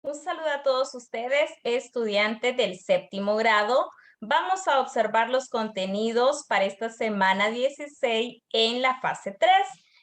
Un saludo a todos ustedes, estudiantes del séptimo grado. Vamos a observar los contenidos para esta semana 16 en la fase 3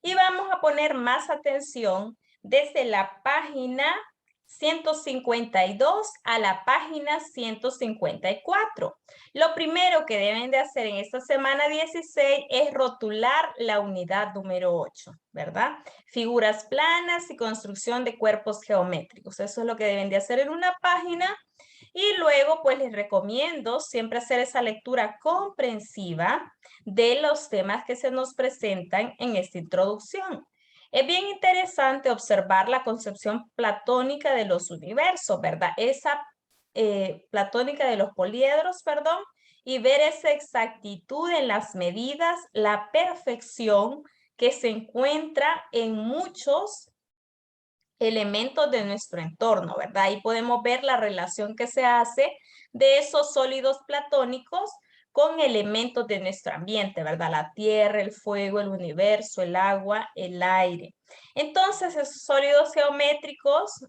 y vamos a poner más atención desde la página 152 a la página 154. Lo primero que deben de hacer en esta semana 16 es rotular la unidad número 8, ¿verdad? Figuras planas y construcción de cuerpos geométricos. Eso es lo que deben de hacer en una página. Y luego, pues les recomiendo siempre hacer esa lectura comprensiva de los temas que se nos presentan en esta introducción. Es bien interesante observar la concepción platónica de los universos, ¿verdad? Esa platónica de los poliedros, perdón, y ver esa exactitud en las medidas, la perfección que se encuentra en muchos elementos de nuestro entorno, ¿verdad? Ahí podemos ver la relación que se hace de esos sólidos platónicos con elementos de nuestro ambiente, ¿verdad? La tierra, el fuego, el universo, el agua, el aire. Entonces, esos sólidos geométricos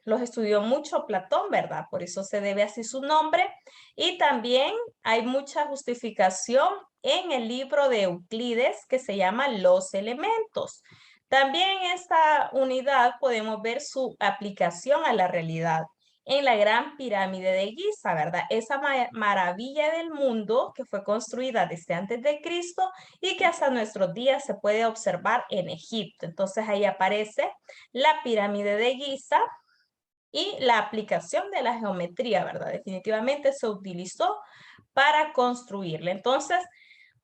los estudió mucho Platón, ¿verdad? Por eso se debe así su nombre. Y también hay mucha justificación en el libro de Euclides que se llama Los Elementos. También en esta unidad podemos ver su aplicación a la realidad en la Gran Pirámide de Giza, ¿verdad? Esa maravilla del mundo que fue construida desde antes de Cristo y que hasta nuestros días se puede observar en Egipto. Entonces ahí aparece la pirámide de Giza y la aplicación de la geometría, ¿verdad? Definitivamente se utilizó para construirla. Entonces,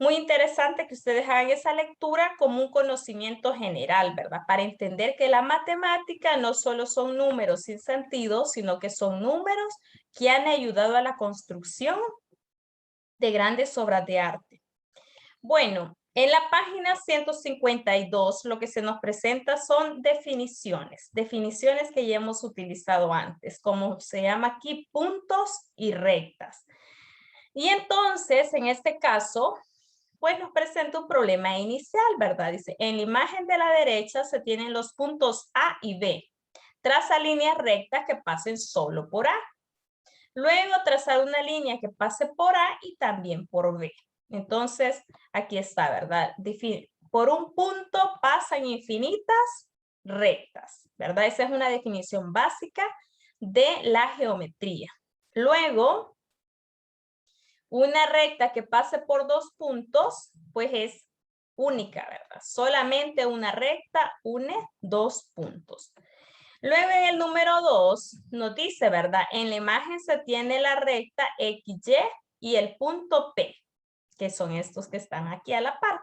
muy interesante que ustedes hagan esa lectura como un conocimiento general, ¿verdad? Para entender que la matemática no solo son números sin sentido, sino que son números que han ayudado a la construcción de grandes obras de arte. Bueno, en la página 152 lo que se nos presenta son definiciones, definiciones que ya hemos utilizado antes, como se llama aquí puntos y rectas. Y entonces, en este caso, pues nos presenta un problema inicial, ¿verdad? Dice, en la imagen de la derecha se tienen los puntos A y B. Traza líneas rectas que pasen solo por A. Luego trazar una línea que pase por A y también por B. Entonces, aquí está, ¿verdad? Por un punto pasan infinitas rectas, ¿verdad? Esa es una definición básica de la geometría. Luego, una recta que pase por dos puntos, pues es única, ¿verdad? Solamente una recta une dos puntos. Luego en el número 2 nos dice, ¿verdad? En la imagen se tiene la recta XY y el punto P, que son estos que están aquí a la par.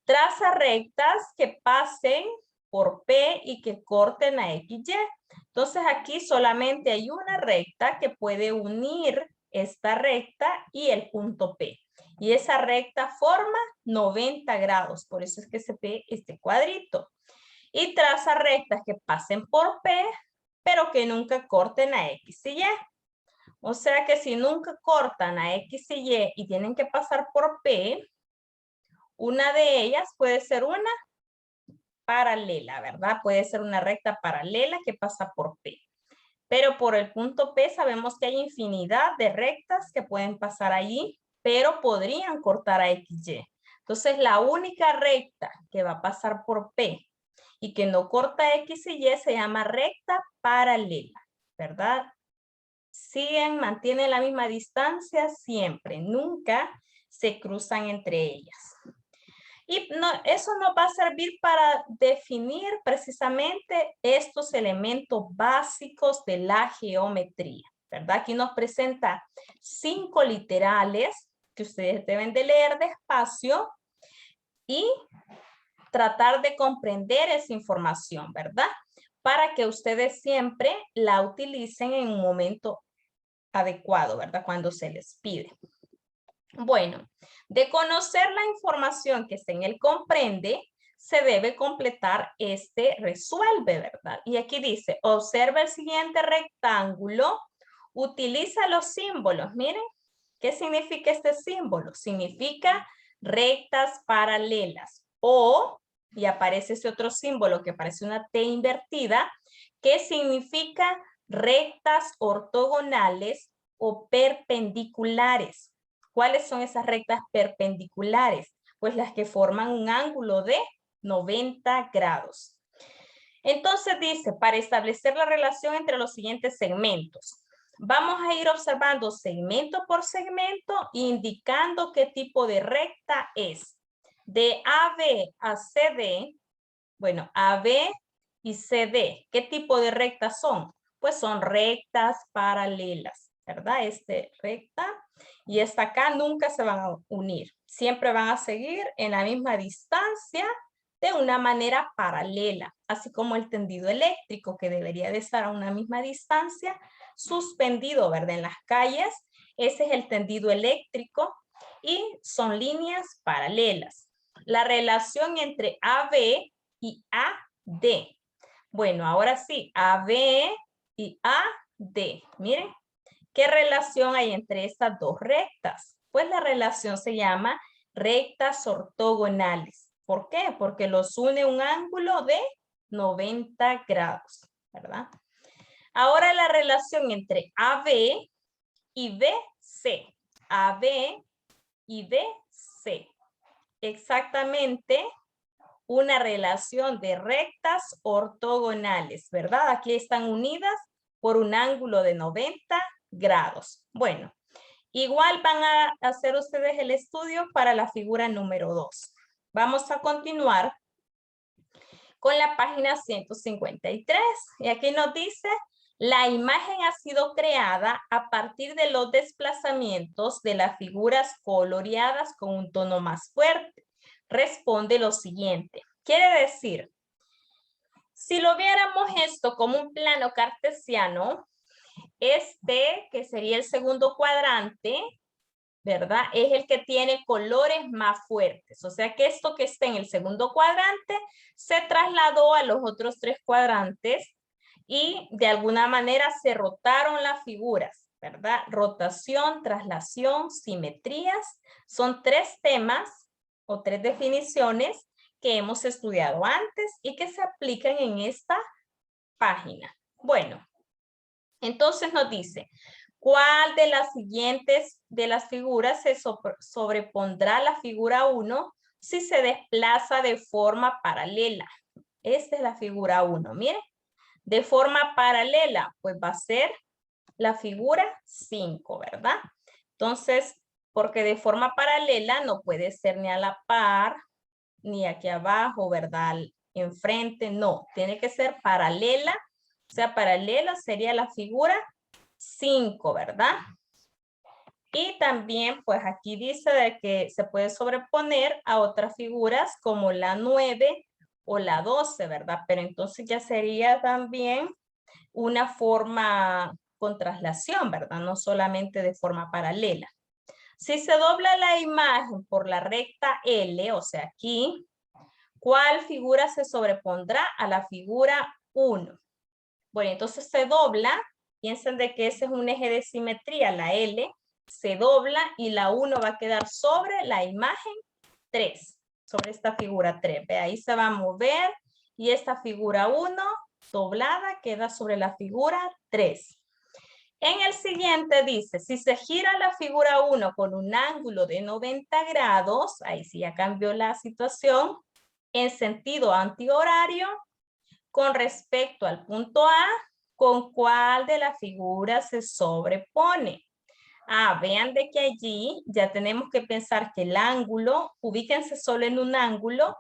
Traza rectas que pasen por P y que corten a XY. Entonces aquí solamente hay una recta que puede unir esta recta y el punto P. Y esa recta forma 90 grados, por eso es que se ve este cuadrito. Y traza rectas que pasen por P, pero que nunca corten a X y Y. O sea que si nunca cortan a X y Y tienen que pasar por P, una de ellas puede ser una paralela, ¿verdad? Puede ser una recta paralela que pasa por P. Pero por el punto P sabemos que hay infinidad de rectas que pueden pasar allí, pero podrían cortar a XY. Entonces la única recta que va a pasar por P y que no corta X y Y se llama recta paralela, ¿verdad? Mantienen la misma distancia siempre, nunca se cruzan entre ellas. Y eso nos va a servir para definir precisamente estos elementos básicos de la geometría, ¿verdad? Aquí nos presenta 5 literales que ustedes deben de leer despacio y tratar de comprender esa información, ¿verdad? Para que ustedes siempre la utilicen en un momento adecuado, ¿verdad? Cuando se les pide. Bueno, de conocer la información que está en el comprende, se debe completar este resuelve, ¿verdad? Y aquí dice, observa el siguiente rectángulo, utiliza los símbolos. Miren, ¿qué significa este símbolo? Significa rectas paralelas o y aparece ese otro símbolo que parece una T invertida, que significa rectas ortogonales o perpendiculares. ¿Cuáles son esas rectas perpendiculares? Pues las que forman un ángulo de 90 grados. Entonces dice, para establecer la relación entre los siguientes segmentos, vamos a ir observando segmento por segmento, indicando qué tipo de recta es. De AB a CD, bueno, AB y CD, ¿qué tipo de rectas son? Pues son rectas paralelas, ¿verdad? Recta y esta acá nunca se van a unir. Siempre van a seguir en la misma distancia de una manera paralela, así como el tendido eléctrico que debería de estar a una misma distancia, suspendido, ¿verdad? En las calles, ese es el tendido eléctrico y son líneas paralelas. La relación entre AB y AD. Bueno, ahora sí, AB y AD. Miren, ¿qué relación hay entre estas dos rectas? Pues la relación se llama rectas ortogonales. ¿Por qué? Porque los une un ángulo de 90 grados, ¿verdad? Ahora la relación entre AB y BC. AB y BC. Exactamente una relación de rectas ortogonales, ¿verdad? Aquí están unidas por un ángulo de 90 grados. Bueno, igual van a hacer ustedes el estudio para la figura número 2. Vamos a continuar con la página 153. Y aquí nos dice, la imagen ha sido creada a partir de los desplazamientos de las figuras coloreadas con un tono más fuerte. Responde lo siguiente. Quiere decir, si lo viéramos esto como un plano cartesiano, que sería el segundo cuadrante, ¿verdad? Es el que tiene colores más fuertes. O sea que esto que está en el segundo cuadrante se trasladó a los otros tres cuadrantes y de alguna manera se rotaron las figuras, ¿verdad? Rotación, traslación, simetrías. Son tres temas o tres definiciones que hemos estudiado antes y que se aplican en esta página. Bueno, entonces nos dice, ¿cuál de las siguientes de las figuras se sobrepondrá a la figura 1 si se desplaza de forma paralela? Esta es la figura 1, miren. De forma paralela, pues va a ser la figura 5, ¿verdad? Entonces, porque de forma paralela no puede ser ni a la par, ni aquí abajo, ¿verdad? Enfrente, no. Tiene que ser paralela. O sea, paralela sería la figura 5, ¿verdad? Y también, pues aquí dice de que se puede sobreponer a otras figuras como la 9 o la 12, ¿verdad? Pero entonces ya sería también una forma con traslación, ¿verdad? No solamente de forma paralela. Si se dobla la imagen por la recta L, o sea, aquí, ¿cuál figura se sobrepondrá a la figura 1? Bueno, entonces se dobla, piensen de que ese es un eje de simetría, la L, se dobla y la 1 va a quedar sobre la imagen 3, sobre esta figura 3. Ve, ahí se va a mover y esta figura 1 doblada queda sobre la figura 3. En el siguiente dice, si se gira la figura 1 con un ángulo de 90 grados, ahí sí ya cambió la situación, en sentido antihorario, con respecto al punto A, ¿con cuál de las figuras se sobrepone? Vean de que allí ya tenemos que pensar que el ángulo, ubíquense solo en un ángulo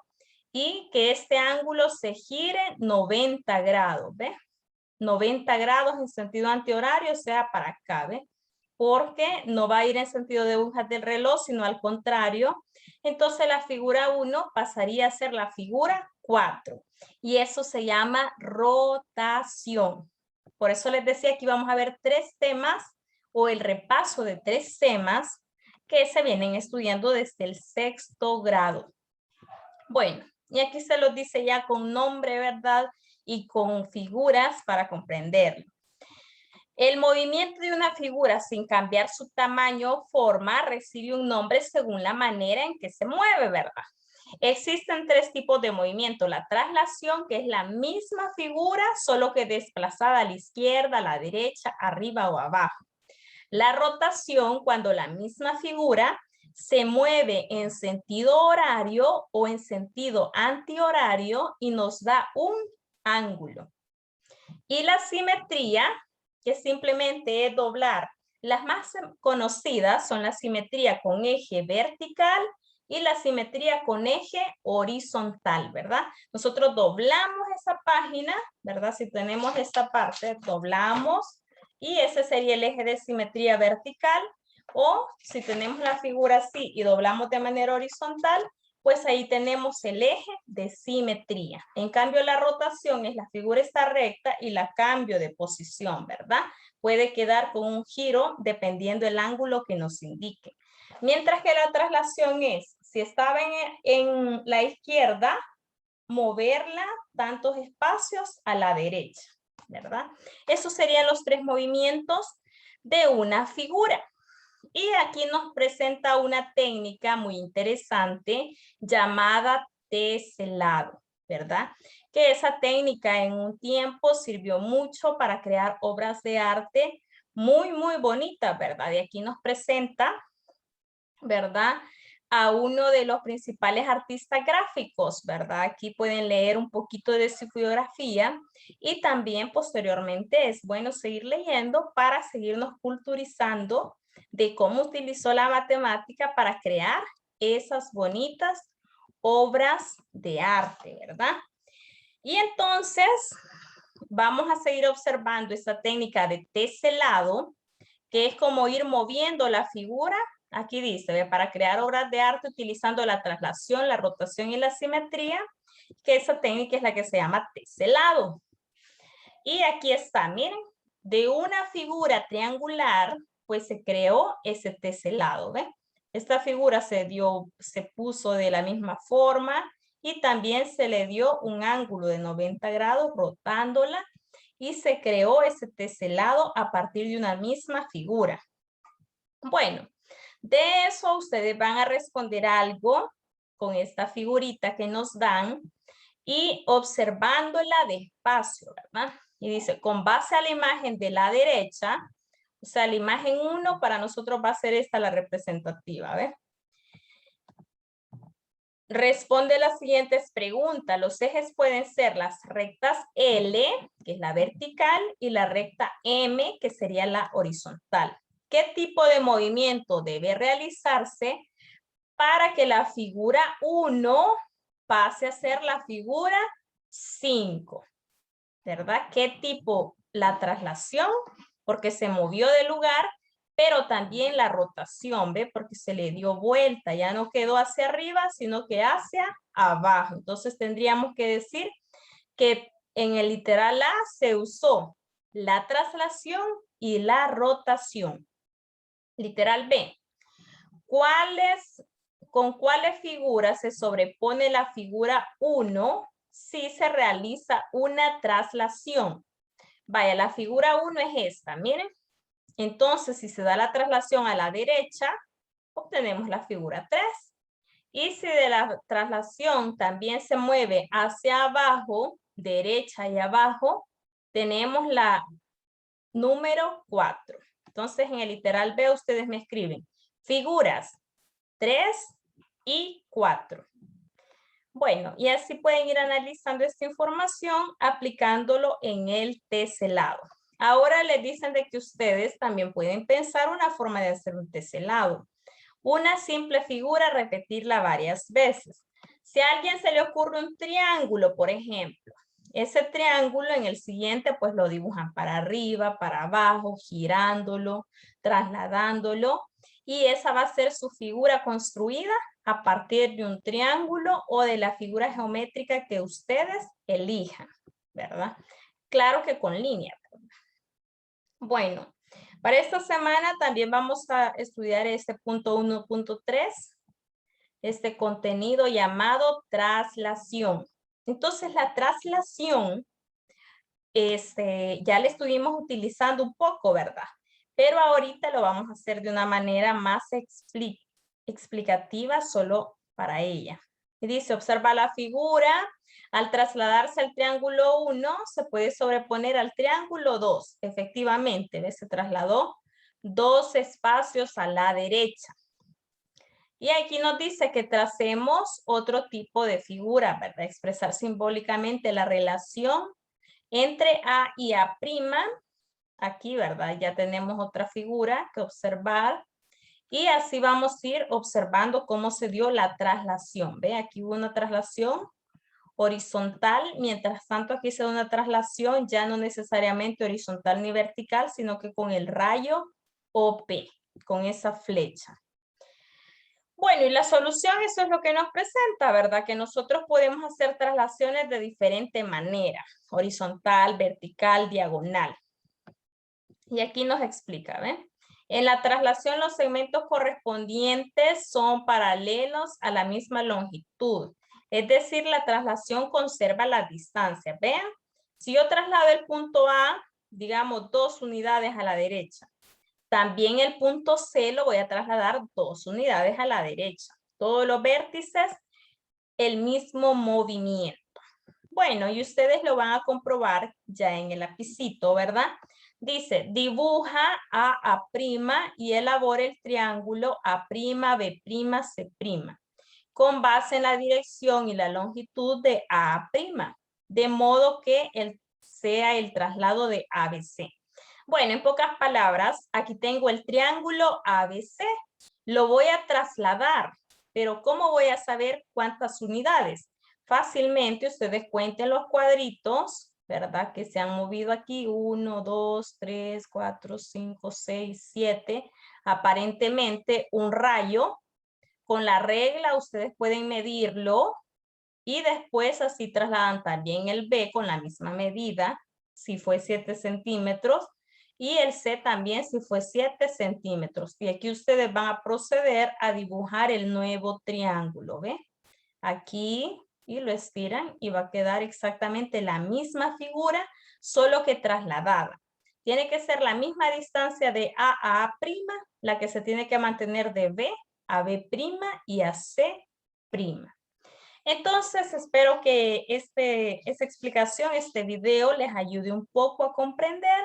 y que este ángulo se gire 90 grados, ¿ve? 90 grados en sentido antihorario, o sea, para acá, ¿ve? Porque no va a ir en sentido de agujas del reloj, sino al contrario. Entonces la figura 1 pasaría a ser la figura 4. Y eso se llama rotación. Por eso les decía que íbamos a ver tres temas o el repaso de tres temas que se vienen estudiando desde el 6º grado. Bueno, y aquí se los dice ya con nombre, ¿verdad? Y con figuras para comprenderlo. El movimiento de una figura sin cambiar su tamaño o forma recibe un nombre según la manera en que se mueve, ¿verdad? Existen tres tipos de movimiento. La traslación, que es la misma figura, solo que desplazada a la izquierda, a la derecha, arriba o abajo. La rotación, cuando la misma figura se mueve en sentido horario o en sentido antihorario y nos da un ángulo. Y la simetría, que simplemente es doblar. Las más conocidas son la simetría con eje vertical y la simetría con eje horizontal, ¿verdad? Nosotros doblamos esa página, ¿verdad? Si tenemos esta parte, doblamos y ese sería el eje de simetría vertical. O si tenemos la figura así y doblamos de manera horizontal, pues ahí tenemos el eje de simetría. En cambio, la rotación es la figura está recta y la cambio de posición, ¿verdad? Puede quedar con un giro dependiendo del ángulo que nos indique. Mientras que la traslación es, si estaba en la izquierda, moverla tantos espacios a la derecha, ¿verdad? Esos serían los tres movimientos de una figura. Y aquí nos presenta una técnica muy interesante llamada teselado, ¿verdad? Que esa técnica en un tiempo sirvió mucho para crear obras de arte muy, muy bonitas, ¿verdad? Y aquí nos presenta, ¿verdad? A uno de los principales artistas gráficos, ¿verdad? Aquí pueden leer un poquito de su biografía y también posteriormente es bueno seguir leyendo para seguirnos culturizando de cómo utilizó la matemática para crear esas bonitas obras de arte, ¿verdad? Y entonces vamos a seguir observando esta técnica de teselado, que es como ir moviendo la figura. Aquí dice, ¿ve? Para crear obras de arte utilizando la traslación, la rotación y la simetría, que esa técnica es la que se llama teselado. Y aquí está, miren, de una figura triangular, pues se creó ese teselado, ¿ve? Esta figura se puso de la misma forma y también se le dio un ángulo de 90 grados rotándola y se creó ese teselado a partir de una misma figura. Bueno, de eso ustedes van a responder algo con esta figurita que nos dan y observándola despacio, ¿verdad? Y dice, con base a la imagen de la derecha, o sea, la imagen 1 para nosotros va a ser esta la representativa, ¿ves? Responde las siguientes preguntas. Los ejes pueden ser las rectas L, que es la vertical, y la recta M, que sería la horizontal. ¿Qué tipo de movimiento debe realizarse para que la figura 1 pase a ser la figura 5? ¿Verdad? ¿Qué tipo? La traslación, porque se movió de lugar, pero también la rotación, ¿ve? Porque se le dio vuelta, ya no quedó hacia arriba, sino que hacia abajo. Entonces tendríamos que decir que en el literal A se usó la traslación y la rotación. Literal B. ¿Con cuáles figuras se sobrepone la figura 1 si se realiza una traslación? Vaya, la figura 1 es esta, miren. Entonces, si se da la traslación a la derecha, obtenemos la figura 3. Y si de la traslación también se mueve hacia abajo, derecha y abajo, tenemos la número 4. Entonces, en el literal B, ustedes me escriben figuras 3 y 4. Bueno, y así pueden ir analizando esta información aplicándolo en el teselado. Ahora les dicen de que ustedes también pueden pensar una forma de hacer un teselado. Una simple figura, repetirla varias veces. Si a alguien se le ocurre un triángulo, por ejemplo, ese triángulo en el siguiente pues lo dibujan para arriba, para abajo, girándolo, trasladándolo, y esa va a ser su figura construida a partir de un triángulo o de la figura geométrica que ustedes elijan, ¿verdad? Claro que con línea. Bueno, para esta semana también vamos a estudiar este punto 1.3, este contenido llamado traslación. Entonces la traslación, ya la estuvimos utilizando un poco, ¿verdad? Pero ahorita lo vamos a hacer de una manera más explicativa solo para ella. Y dice, observa la figura. Al trasladarse al triángulo 1, se puede sobreponer al triángulo 2. Efectivamente, ¿ves? Se trasladó 2 espacios a la derecha. Y aquí nos dice que tracemos otro tipo de figura, ¿verdad? Expresar simbólicamente la relación entre A y A'. Aquí, ¿verdad? Ya tenemos otra figura que observar. Y así vamos a ir observando cómo se dio la traslación. ¿Ve? Aquí hubo una traslación horizontal. Mientras tanto, aquí se da una traslación ya no necesariamente horizontal ni vertical, sino que con el rayo OP, con esa flecha. Bueno, y la solución, eso es lo que nos presenta, ¿verdad? Que nosotros podemos hacer traslaciones de diferente manera, horizontal, vertical, diagonal. Y aquí nos explica, ¿ven? En la traslación, los segmentos correspondientes son paralelos a la misma longitud. Es decir, la traslación conserva las distancias. Vean, si yo traslado el punto A, digamos 2 unidades a la derecha, también el punto C lo voy a trasladar 2 unidades a la derecha. Todos los vértices, el mismo movimiento. Bueno, y ustedes lo van a comprobar ya en el lapicito, ¿verdad? Dice, dibuja a' y elabora el triángulo A', B', C', con base en la dirección y la longitud de A', de modo que sea el traslado de ABC. Bueno, en pocas palabras, aquí tengo el triángulo ABC. Lo voy a trasladar, pero ¿cómo voy a saber cuántas unidades? Fácilmente ustedes cuenten los cuadritos, ¿verdad? Que se han movido aquí, 1, 2, 3, 4, 5, 6, 7. Aparentemente un rayo. Con la regla ustedes pueden medirlo y después así trasladan también el B con la misma medida, si fue 7 centímetros, y el C también si fue 7 centímetros. Y aquí ustedes van a proceder a dibujar el nuevo triángulo, ¿ve? Aquí, y lo estiran y va a quedar exactamente la misma figura, solo que trasladada. Tiene que ser la misma distancia de A A', la que se tiene que mantener de B a B' y a C'. Entonces, espero que esta explicación, este video les ayude un poco a comprender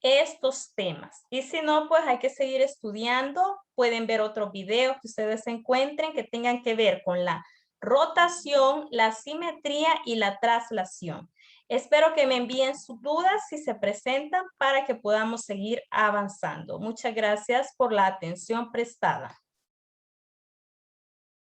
estos temas. Y si no, pues hay que seguir estudiando. Pueden ver otros videos que ustedes encuentren que tengan que ver con la rotación, la simetría y la traslación. Espero que me envíen sus dudas si se presentan para que podamos seguir avanzando. Muchas gracias por la atención prestada.